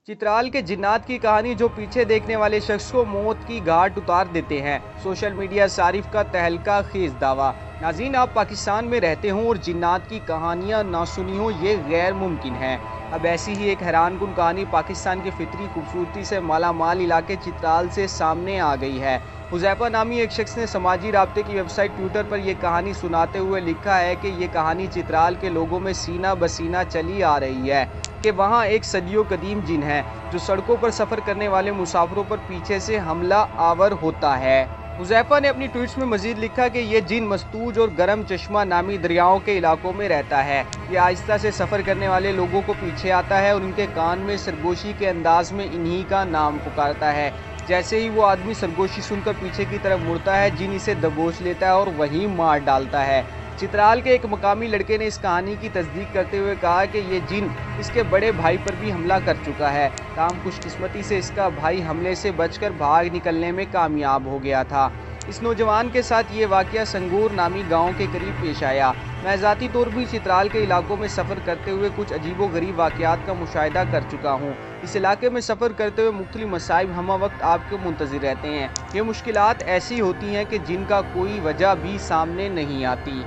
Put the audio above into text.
चित्राल के जिन्नात की कहानी जो पीछे देखने वाले शख्स को मौत की घाट उतार देते हैं। सोशल मीडिया सारिफ का तहलका खेज दावा। नाज़रीन, आप पाकिस्तान में रहते हों और जिन्नात की कहानियां ना सुनी हो, ये गैर मुमकिन है। अब ऐसी ही एक हैरानकुन कहानी पाकिस्तान के फितरी खूबसूरती से मालामाल इलाके चित्राल से सामने आ गई है। हुज़ैफा नामी एक शख्स ने समाजी राब्ते की वेबसाइट ट्विटर पर यह कहानी सुनाते हुए लिखा है कि ये कहानी चित्राल के लोगों में सीना बसीना चली आ रही है कि वहाँ एक सदियों कदीम जिन है जो सड़कों पर सफ़र करने वाले मुसाफिरों पर पीछे से हमला आवर होता है। हुज़ैफा ने अपनी ट्वीट्स में मजीद लिखा कि ये जिन मस्तूज और गरम चश्मा नामी दरियाओं के इलाकों में रहता है। ये आहिस्ता से सफ़र करने वाले लोगों को पीछे आता है और उनके कान में सरगोशी के अंदाज में इन्हीं का नाम पुकारता है। जैसे ही वो आदमी सरगोशी सुनकर पीछे की तरफ मुड़ता है, जिन इसे दबोच लेता है और वहीं मार डालता है। चित्राल के एक मकामी लड़के ने इस कहानी की तस्दीक करते हुए कहा कि ये जिन इसके बड़े भाई पर भी हमला कर चुका है। ताहम खुशकिस्मती से इसका भाई हमले से बचकर भाग निकलने में कामयाब हो गया था। इस नौजवान के साथ ये वाक़या संगूर नामी गांव के करीब पेश आया। मैं ज़ाती तौर पर चित्राल के इलाकों में सफ़र करते हुए कुछ अजीबो गरीब वाक़यात का मुशाहिदा कर चुका हूँ। इस इलाके में सफ़र करते हुए मुख्तलिफ मसाइब हम वक्त आपके मुंतज़िर रहते हैं। ये मुश्किलात ऐसी होती हैं कि जिनका कोई वजह भी सामने नहीं आती।